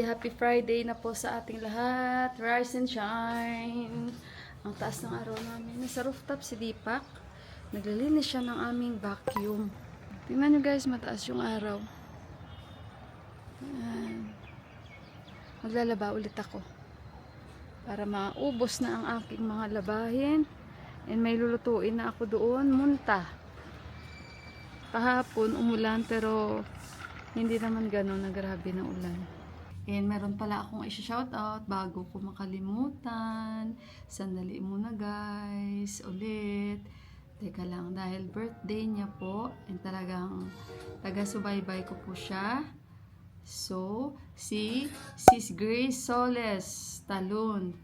happy Friday na po sa ating lahat. Rise and shine. Ang taas ng araw namin. Nasa rooftop si Deepak. Naglilinis siya ng aming vacuum. Tingnan nyo guys, mataas yung araw. Ayan. Maglalaba ulit ako. Para maubos na ang aking mga labahin. And may lulutuin na ako doon. Munta. Kahapon umulan pero hindi naman gano'n na grabe na ulan. And meron pala akong i-shoutout bago ko makalimutan. Sandali muna guys. Ulit. Teka lang, dahil birthday niya po. And talagang taga-subaybay ko po siya. So, si Sis Grace Soles Talon,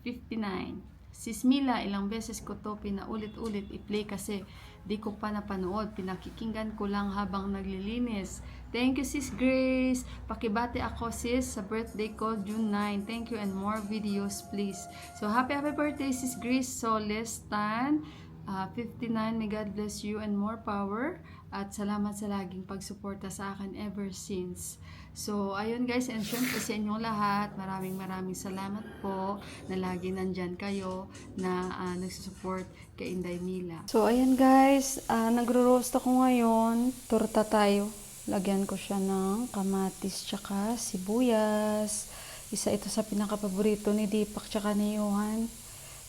59. Sis Mila, ilang beses ko to pinaulit-ulit i-play kasi di ko pa napanood. Pinakikinggan ko lang habang naglilinis. Thank you Sis Grace. Pakibati ako sis sa birthday ko June 9. Thank you and more videos please. So happy birthday Sis Grace Soles Tan. 59. May God bless you and more power. At salamat sa laging pagsuporta sa akin ever since. So, ayun guys, and syempre sa inyong lahat, maraming salamat po na lagi nandyan kayo na nagsusupport kay Inday Mila. So, ayun guys, nagro-roast ako ngayon. Torta tayo. Lagyan ko siya ng kamatis tsaka sibuyas. Isa ito sa pinaka-paborito ni Deepak tsaka ni Johan.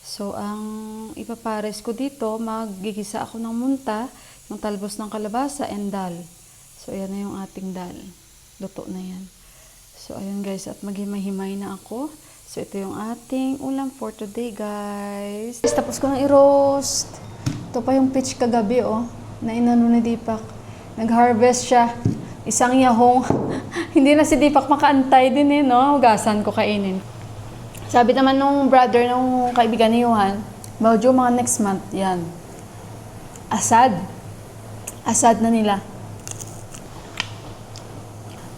So, ang ipapares ko dito, maggigisa ako ng munta, yung talbos ng kalabasa and dal. So, ayan na yung ating dal. Luto na yan. So, ayun guys, at maghimay-himay na ako. So, ito yung ating ulam for today, guys. Tapos ko nang i-roast. Ito pa yung peach kagabi, oh, na inano ni Deepak. Nag-harvest siya. Isang yahong. Hindi na si Deepak makaantay din, eh, no? Hugasan ko kainin. Sabi naman nung brother, nung kaibigan ni Johan, Bawjo, mga next month, yan. Asad. Asad na nila.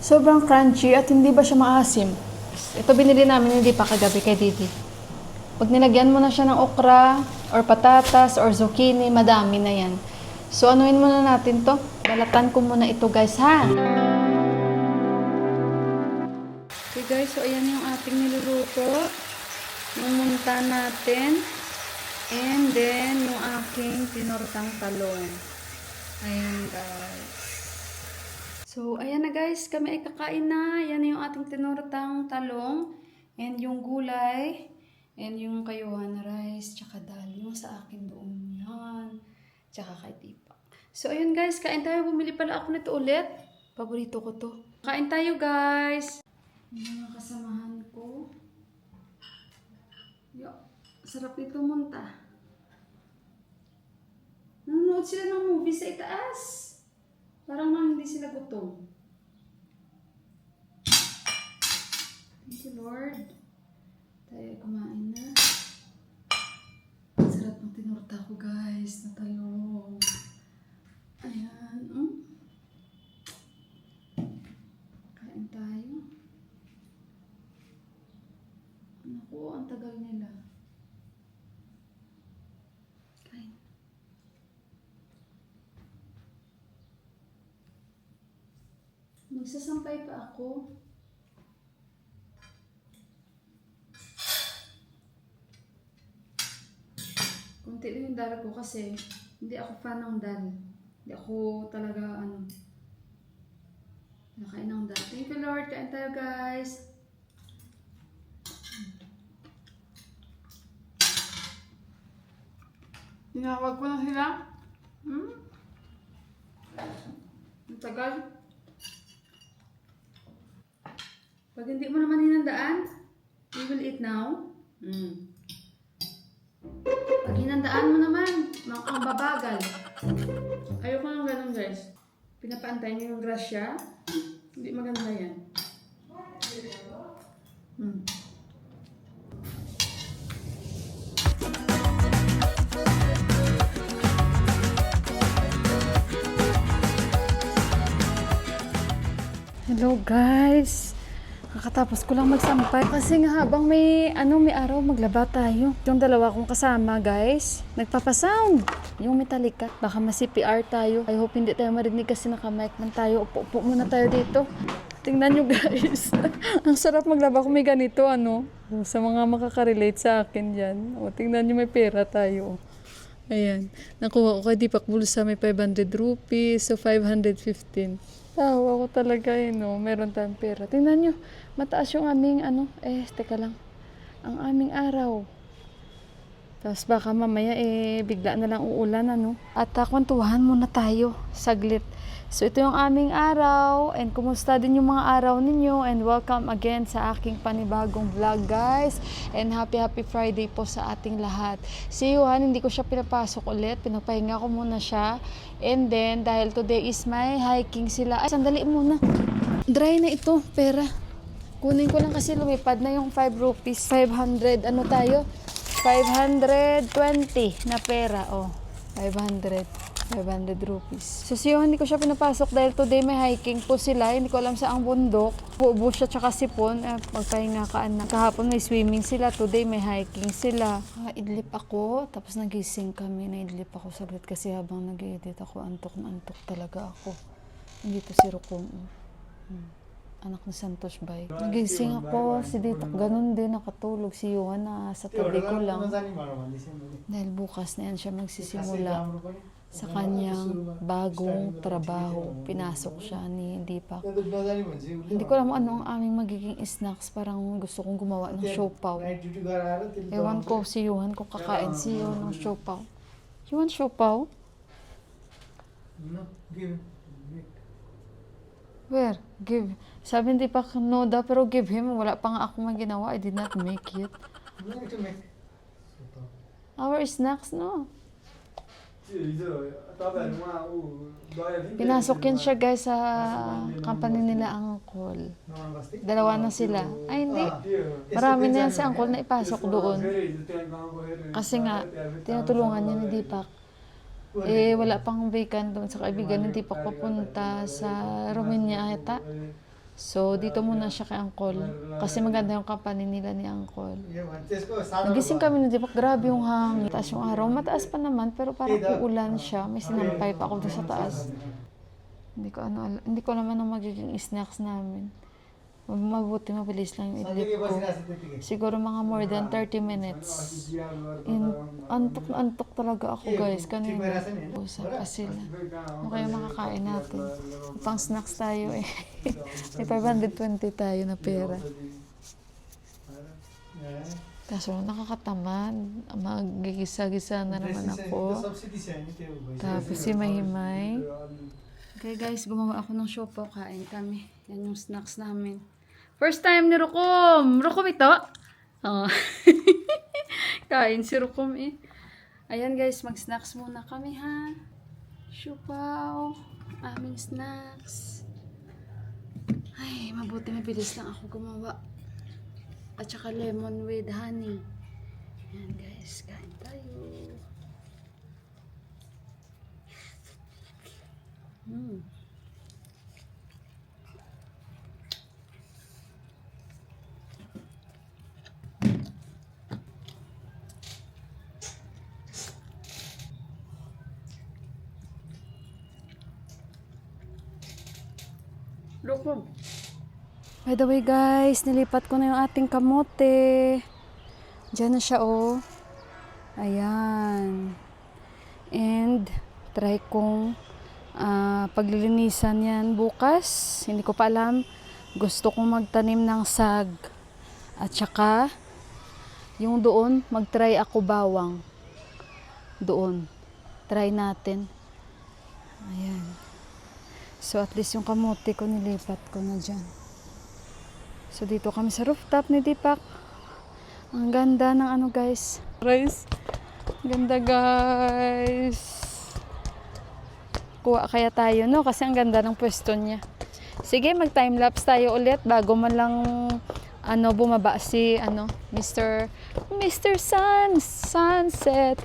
Sobrang crunchy at hindi ba siya maasim. Ito binili namin hindi pa kagabi kay Didi. Pag nilagyan mo na siya ng okra, or patatas, or zucchini, madami na yan. So, anuin muna natin to. Balatan ko muna ito guys, ha? Okay guys, so ayan yung ating niluluto. Yung munta natin. And then, yung aking tinortang talong. Ayan guys. So, ayan na guys, kami ay kakain na. Yan yung ating tinortang talong. And yung gulay. And yung kayuhan na rice. Tsaka dal. Yung sa akin doon. Yan. Tsaka kay Deepak. So, ayan guys, kain tayo. Bumili pala ako nito ulit. Paborito ko to. Kain tayo guys. Yung mga kasamahan ko. Yo, sarap nito munta. Nanonood sila ng movie sa itaas. Parang nang hindi sila gutom. Thank you, Lord. Tayo kumain na. Sarap ng tinorta ko, guys. Na talong. Ayan. Kain tayo. Naku, ang tagal nila. Kain. Magsasampay pa ako. Kunti lang yung dal ko kasi hindi ako fan ng dal. Hindi ako talaga nakain ng dal. Thank you Lord. Kain tayo guys. Tinawag ko na sila. Ang tagal. Pag hindi mo naman hinandaan, you will eat now. Pag hinandaan mo naman, ang babagal. Ayoko lang ganun guys. Pinapaantay niyo yung grasya. Hindi maganda yan. Hello guys. Kakatapos ko lang magsampay kasi nga habang may araw maglaba tayo. Yung dalawa kong kasama guys, nagpapasound. Yung Metallica. Baka ma-CPR tayo. I hope hindi tayo marinig kasi naka-mic man tayo. Upo muna tayo dito. Tingnan nyo guys. Ang sarap maglaba kung may ganito, ano. Sa mga makaka-relate sa akin dyan. O, tingnan nyo, may pera tayo. Ayan. Nakuha ko kay Deepak Bulsa, may 500 rupees. So, 515. Tawa ko talaga, no. Meron tayong pera. Tingnan nyo. Mataas yung aming, teka lang. Ang aming araw. Tapos baka mamaya bigla na lang uulan, ano. At kwentuhan muna tayo, saglit. So ito yung aming araw, and kumusta din yung mga araw ninyo, and welcome again sa aking panibagong vlog, guys. And happy Friday po sa ating lahat. Si Yuhan, hindi ko siya pinapasok ulit, pinapahinga ko muna siya. And then, dahil today is my hiking sila. Ay, sandali muna. Dry na ito, pera. Kunin ko lang kasi lumipad na yung 5 rupees. 500, ano tayo? 520 na pera, 500 rupees. So si Johan, hindi ko siya pinapasok dahil today may hiking po sila, hindi ko alam sa ang bundok. Buo siya tsaka sipon, magpahinga ka anak. Kahapon may swimming sila, today may hiking sila. Idlip ako, tapos nagising kami, naidlip ako saglit kasi habang nag-edit ako, antok na antok talaga ako. Hindi to si Rukong. Anak ni Santos Bay. Nagising ako, si Ditok ganun din, nakatulog. Si Yuhan na sa tabi ko lang. Dahil bukas na yan siya magsisimula sa kanyang bagong trabaho. Pinasok siya ni Deepak. Hindi ko alam ano ang aming magiging snacks. Parang gusto kong gumawa ng siopaw. Ewan ko si Yuhan kung kakain si Yuhan ng siopaw. Yuhan siopaw? Where? Give. Sabi hindi pa no daw, pero give him. Wala pa nga ako ginawa. I did not make it. Our snacks, no? Pinasok yun siya guys sa company nila Angkol. Dalawa na sila. Ay hindi. Marami na yan si Angkol na ipasok doon. Kasi nga, tinutulungan niya ni Deepak. Wala pang vacant doon sa kaibigan, hindi pa papunta sa Romania ata. So, dito muna siya kay Angkol. Kasi maganda yung company nila ni Angkol. Nagising kami na Deepak, grabe yung hangin. Taas yung araw, mataas pa naman, pero parang uulan siya. May sinampay pa ako doon sa taas. Hindi ko naman ang magiging snacks namin. Mabuti, mabilis lang yung idlip ko. Siguro mga more than 30 minutes. Antok na antok talaga ako guys. Kanina, usap pa sila. Ano kaya makakain natin? Pang snacks tayo eh. May 520 tayo na pera. Kaso nakakatamad. Magigisa-gisa na naman ako. Tapos si Mahimay. Okay guys, gumawa ako ng siopaw. Kain kami. Yan yung snacks namin. First time ni Rukom. Rukom ito? Kain si Rukom eh. Ayan guys, mag-snacks muna kami ha. Siopaw. Aming snacks. Ay, mabuti mabilis lang ako gumawa. At saka lemon with honey. Ayan guys, kain tayo. Look. By the way guys, nilipat ko na yung ating kamote. Diyan na siya Ayan. And try kong paglilinisan yan bukas. Hindi ko pa alam. Gusto kong magtanim ng sag. At saka yung doon, mag-try ako bawang. Doon. Try natin. Ayan. So at least yung kamote ko nilipat ko na dyan. So dito kami sa rooftop ni Deepak. Ang ganda ng guys. Rice. Ganda guys. Kuha kaya tayo no? Kasi ang ganda ng pwesto niya. Sige, mag-timelapse tayo ulit bago man lang bumaba si Mr. Sunset.